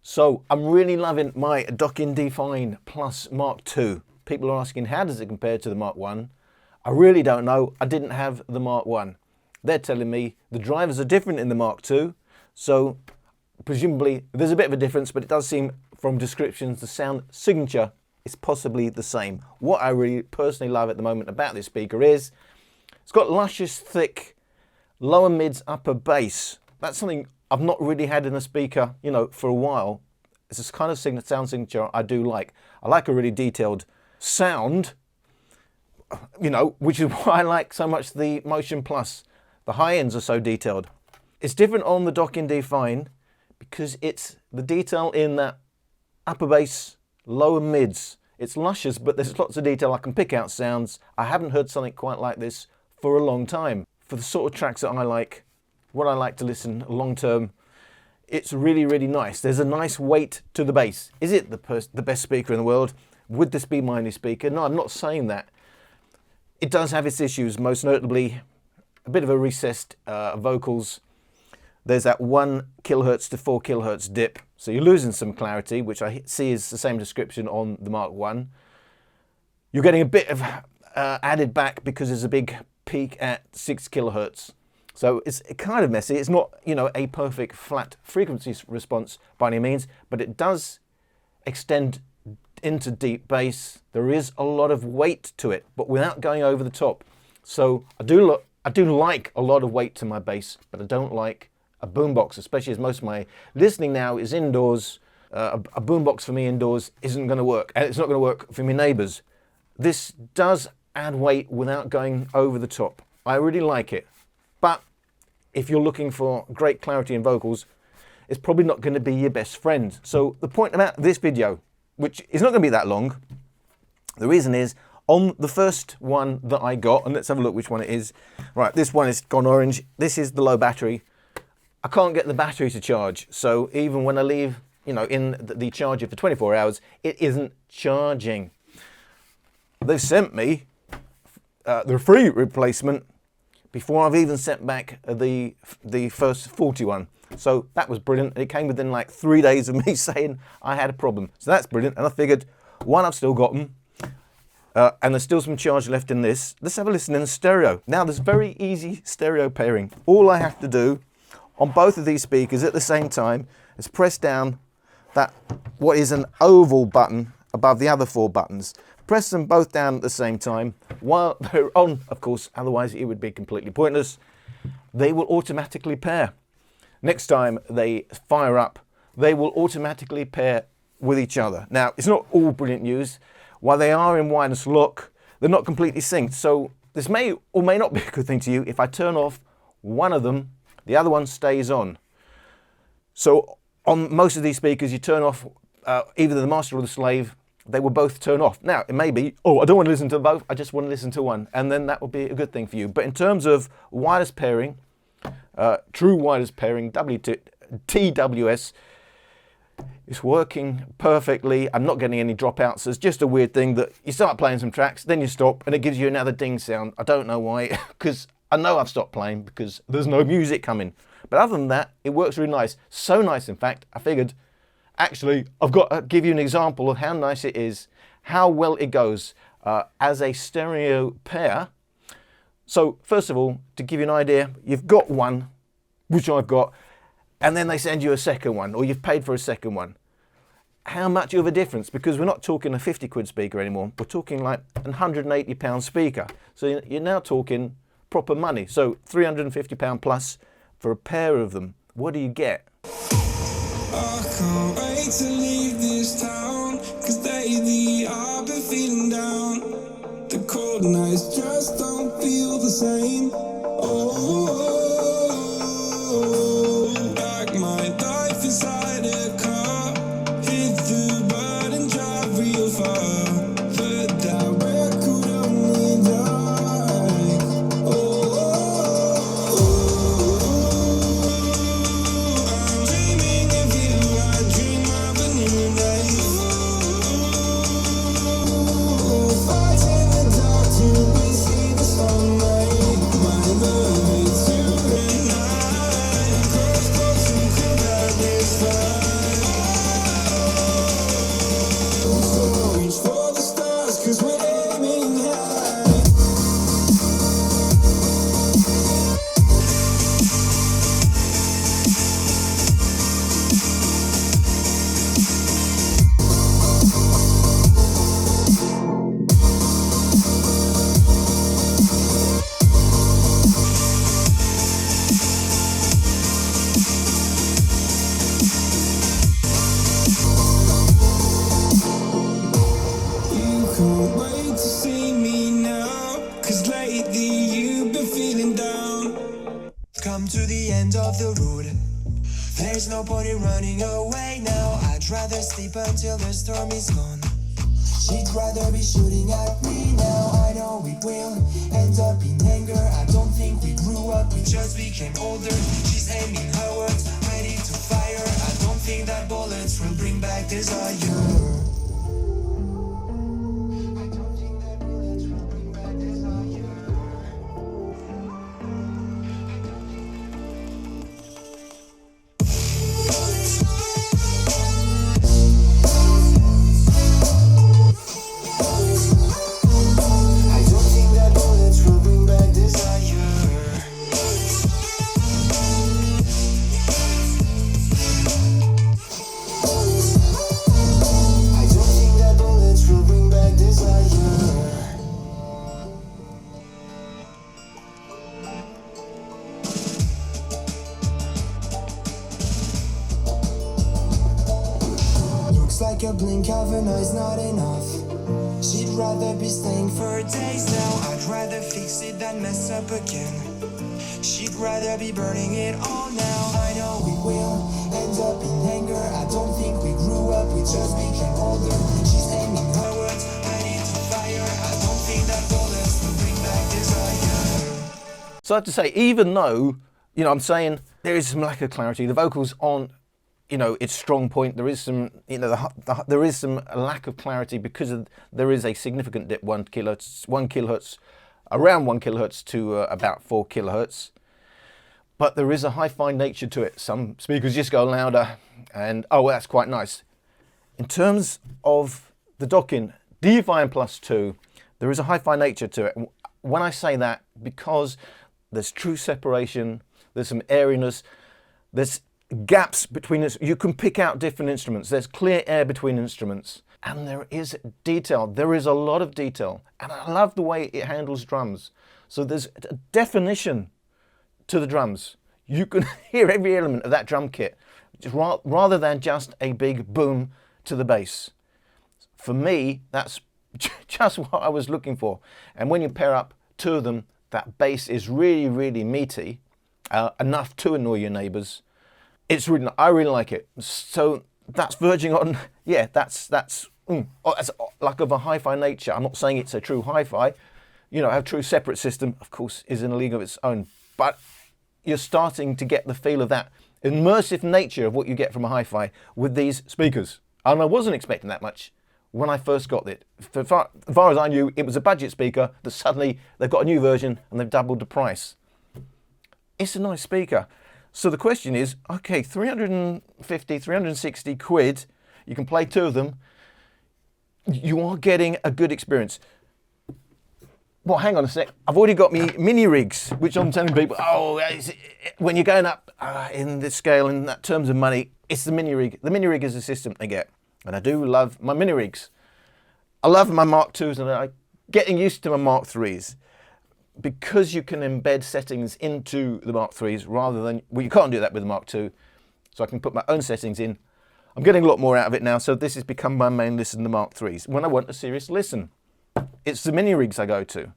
So I'm really loving my Dockin D Fine Plus Mark II. People are asking, how does it compare to the Mark I? I really don't know. I didn't have the Mark I. They're telling me the drivers are different in the Mark II. So presumably there's a bit of a difference, but it does seem from descriptions the sound signature is possibly the same. What I really personally love at the moment about this speaker is it's got luscious, thick, lower mids, upper bass. That's something I've not really had in a speaker, you know, for a while. It's this kind of sound signature I do like. I like a really detailed sound, you know, which is why I like so much the Motion Plus. The high ends are so detailed. It's different on the Dockin D Fine because it's the detail in that upper bass, lower mids. It's luscious, but there's lots of detail. I can pick out sounds. I haven't heard something quite like this for a long time. For the sort of tracks that I like, what I like to listen long term, it's really, really nice. There's a nice weight to the bass. Is it the best speaker in the world? Would this be my only speaker? No, I'm not saying that. It does have its issues, most notably a bit of a recessed vocals. There's that 1 kHz to 4 kHz dip, so you're losing some clarity, which I see is the same description on the Mark I. You're getting a bit of added back because there's a big peak at 6 kHz. So it's kind of messy. It's not, you know, a perfect flat frequency response by any means, but it does extend into deep bass. There is a lot of weight to it, but without going over the top. So I do like a lot of weight to my bass, but I don't like a boombox, especially as most of my listening now is indoors. A boombox for me indoors isn't going to work, and it's not going to work for my neighbours. This does add weight without going over the top. I really like it. But if you're looking for great clarity in vocals, it's probably not going to be your best friend. So the point about this video, which is not going to be that long, the reason is on the first one that I got, and let's have a look which one it is. Right, this one is gone orange. This is the low battery. I can't get the battery to charge. So even when I leave, you know, in the charger for 24 hours, it isn't charging. They've sent me the free replacement before I've even sent back the first 41. So that was brilliant. It came within like 3 days of me saying I had a problem. So that's brilliant. And I figured, one, I've still got them. And there's still some charge left in this. Let's have a listen in the stereo. Now there's very easy stereo pairing. All I have to do on both of these speakers at the same time is press down that what is an oval button above the other 4 buttons. Press them both down at the same time while they're on, of course, otherwise it would be completely pointless. They will automatically pair. Next time they fire up, they will automatically pair with each other. Now, it's not all brilliant news. While they are in wireless lock, they're not completely synced. So this may or may not be a good thing to you. If I turn off one of them, the other one stays on. So on most of these speakers, you turn off either the master or the slave, they will both turn off. Now, it may be, oh, I don't want to listen to both, I just want to listen to one. And then that will be a good thing for you. But in terms of wireless pairing, true wireless pairing, TWS, it's working perfectly. I'm not getting any dropouts. It's just a weird thing that you start playing some tracks, then you stop, and it gives you another ding sound. I don't know why, because I know I've stopped playing because there's no music coming. But other than that, it works really nice. So nice, in fact, I figured, actually, I've got to give you an example of how nice it is, how well it goes as a stereo pair. So first of all, to give you an idea, you've got one, which I've got, and then they send you a second one, or you've paid for a second one. How much of a difference? Because we're not talking a 50 quid speaker anymore. We're talking like a £180 speaker. So you're now talking proper money. So £350 plus for a pair of them. What do you get? I can't wait to leave this town, 'cause lately I've been feeling down. The cold nights just don't feel the same. Oh, like my life inside a car, hit the button, drive real far, but that record only dies. Oh, I'm dreaming. no point in running away now. I'd rather sleep until the storm is gone. She'd rather be shooting at me now. I know it will end up in anger. I don't think we grew up, we just became older. She's aiming her words, ready to fire. I don't think that bullets will bring back desire. Like a blink of an eye's not enough. She'd rather be staying for days now. I'd rather fix it than mess up again. She'd rather be burning it all now. I know we will end up in anger. I don't think we grew up, we just became older. She's aiming her words, ready to fire. I don't think that bullets will bring back desire. So I have to say, even though, you know, I'm saying there is some lack of clarity, the vocals aren't, you know, its strong point. There is some, you know, there is some lack of clarity because there is a significant dip, 1 kilohertz, around 1 kilohertz to about 4 kilohertz. But there is a hi-fi nature to it. Some speakers just go louder, and oh, well, that's quite nice. In terms of the Dockin D Fine Plus 2, there is a hi-fi nature to it. When I say that, because there's true separation, there's some airiness, there's gaps between us. You can pick out different instruments. There's clear air between instruments, and there is detail. There is a lot of detail, and I love the way it handles drums. So there's a definition to the drums. You can hear every element of that drum kit, rather than just a big boom to the bass. For me, that's just what I was looking for. And when you pair up two of them, that bass is really, really meaty, enough to annoy your neighbors. It's really, I really like it. So that's verging on, yeah, that's like of a hi-fi nature. I'm not saying it's a true hi-fi. You know, a true separate system, of course, is in a league of its own. But you're starting to get the feel of that immersive nature of what you get from a hi-fi with these speakers. And I wasn't expecting that much when I first got it. As far as I knew, it was a budget speaker that suddenly they've got a new version and they've doubled the price. It's a nice speaker. So the question is, okay, 350, 360 quid, you can play two of them, you are getting a good experience. Well, hang on a sec, I've already got me mini rigs, which I'm telling people, oh, when you're going up in this scale, in that terms of money, it's the mini rig. The mini rig is the system they get. And I do love my mini rigs. I love my Mark 2s and I'm getting used to my Mark 3s. Because you can embed settings into the Mark 3s rather than, well, you can't do that with the Mark 2. So I can put my own settings in. I'm getting a lot more out of it now, so this has become my main listen, the Mark 3s. When I want a serious listen, it's the mini rigs I go to.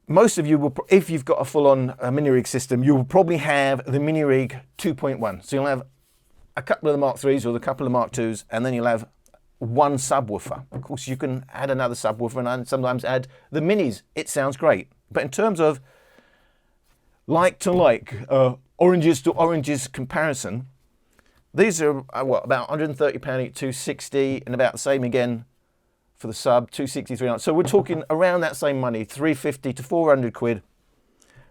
Most of you will, if you've got a full-on mini rig system, you will probably have the Minirig 2.1. So you'll have a couple of the Mark 3s or a couple of Mark 2s, and then you'll have one subwoofer. Of course, you can add another subwoofer and sometimes add the minis. It sounds great. But in terms of like to like, oranges to oranges comparison, these are what, about £130 each, 260, and about the same again for the sub, 260, 300. So we're talking around that same money, 350 to 400 quid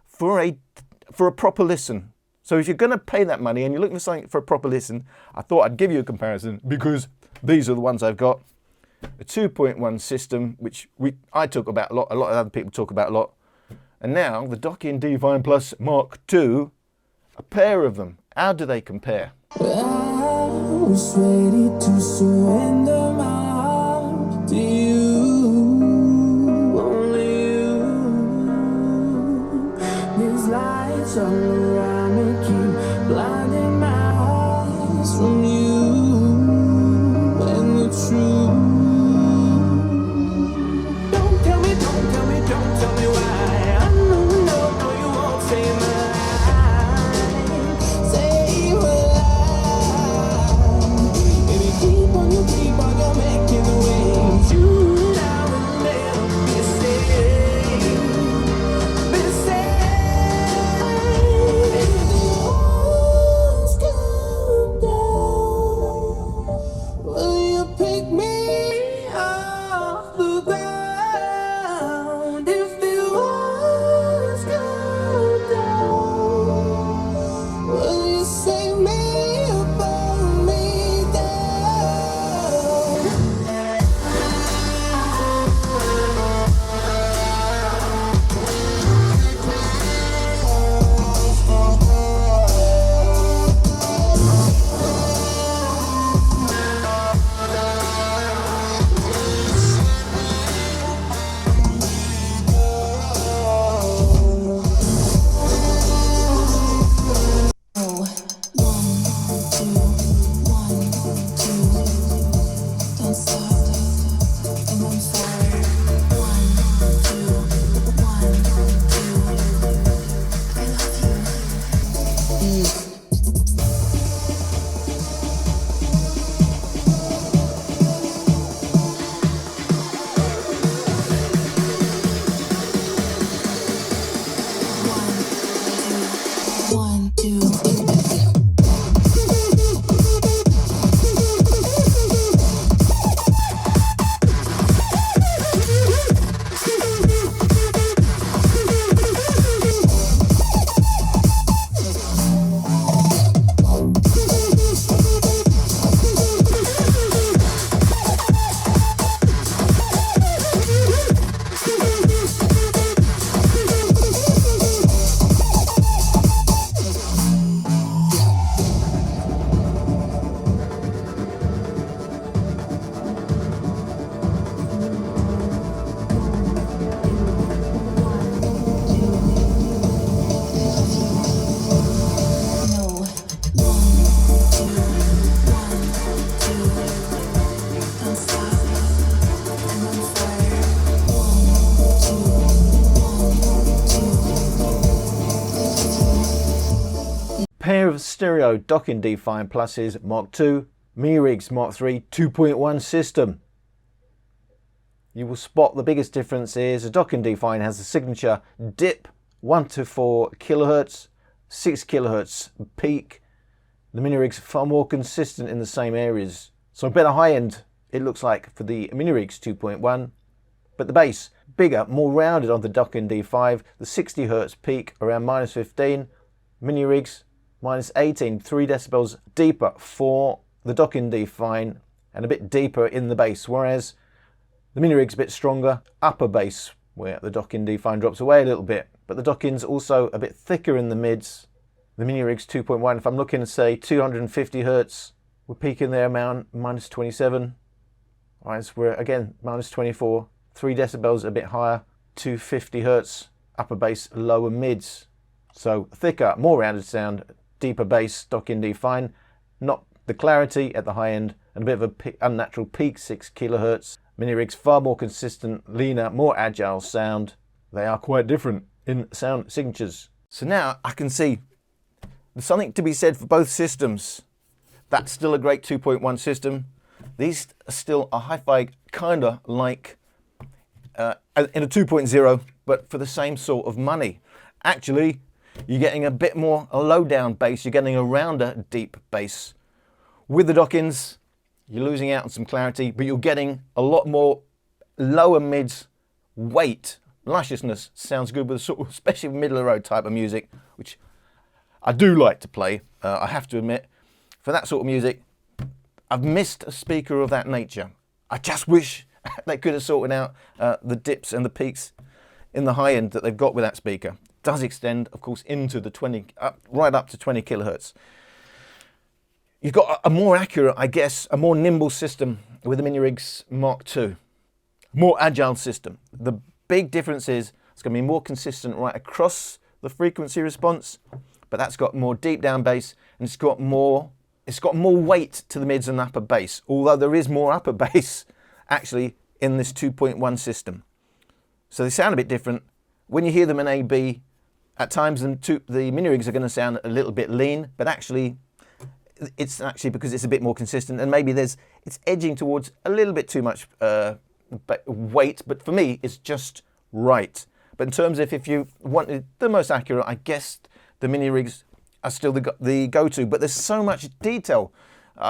for a proper listen. So if you're going to pay that money and you're looking for something for a proper listen, I thought I'd give you a comparison because these are the ones I've got. A 2.1 system, which I talk about a lot of other people talk about a lot. And now the Dockin D Fine Plus Mark II, a pair of them. How do they compare? I was ready to surrender my heart to you, only you. These lights all around me keep blinding my eyes from you and the truth. Don't tell me why. I know you won't say mine. Say what stereo Dockin D Fine Plus's Mark II, Minirig's Mark III 2.1 system. You will spot the biggest difference is the Dockin D Fine has a signature dip 1 to 4 kHz, 6 kHz peak. The Minirig's far more consistent in the same areas. So a better high end it looks like for the Minirig's 2.1, but the bass bigger, more rounded on the Dockin D5, the 60 Hz peak around -15, Minirig's -18, 3 decibels deeper for the Dockin D Fine and a bit deeper in the bass, whereas the Minirig's a bit stronger, upper bass, where the Dockin D Fine drops away a little bit, but the Dockin's also a bit thicker in the mids. The Minirig's 2.1, if I'm looking at say 250 Hz, we're peaking there around -27. Right, we're again -24, 3 decibels a bit higher, 250 Hz, upper bass, lower mids. So thicker, more rounded sound, deeper bass, Dockin D Fine, not the clarity at the high end, and a bit of an unnatural peak, 6 kHz. Minirig's far more consistent, leaner, more agile sound. They are quite different in sound signatures. So now I can see there's something to be said for both systems. That's still a great 2.1 system. These are still a hi-fi, kind of like in a 2.0, but for the same sort of money. Actually, you're getting a bit more a low-down bass, you're getting a rounder, deep bass. With the Dockins, you're losing out on some clarity, but you're getting a lot more lower mids, weight, lusciousness. Sounds good with sort of, especially middle of the road type of music, which I do like to play, I have to admit. For that sort of music, I've missed a speaker of that nature. I just wish they could have sorted out the dips and the peaks in the high end that they've got with that speaker. It does extend, of course, into the 20, right up to 20 kHz. You've got a more accurate, I guess, a more nimble system with the Minirig's Mark II. More agile system. The big difference is it's going to be more consistent right across the frequency response, but that's got more deep down bass, and it's got more weight to the mids and upper bass, although there is more upper bass actually in this 2.1 system. So they sound a bit different. When you hear them in A/B, at times the Minirigs are going to sound a little bit lean, but actually it's actually because it's a bit more consistent, and maybe it's edging towards a little bit too much weight, but for me it's just right. But in terms of if you wanted the most accurate, I guess the Minirigs are still the go-to, but there's so much detail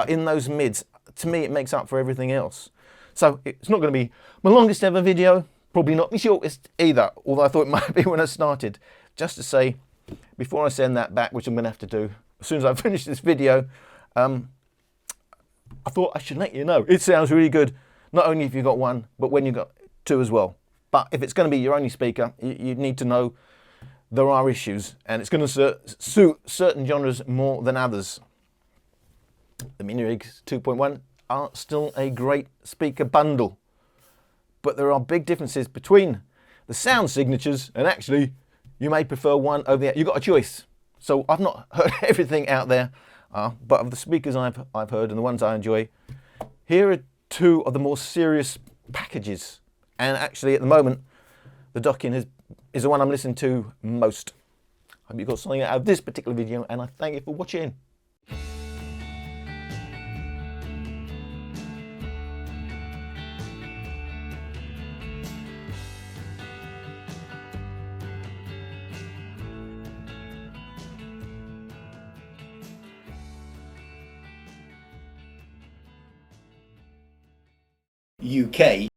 in those mids. To me, it makes up for everything else. So it's not going to be my longest ever video, probably not the shortest either, although I thought it might be when I started. Just to say, before I send that back, which I'm going to have to do as soon as I finish this video, I thought I should let you know. It sounds really good, not only if you've got one, but when you've got two as well. But if it's going to be your only speaker, you need to know there are issues, and it's going to suit certain genres more than others. The Minirigs 2.1 are still a great speaker bundle, but there are big differences between the sound signatures, and actually you may prefer one over the other. You've got a choice. So I've not heard everything out there, but of the speakers I've heard and the ones I enjoy, here are two of the more serious packages. And actually at the moment, the Dockin is the one I'm listening to most. I hope you got something out of this particular video, and I thank you for watching. UK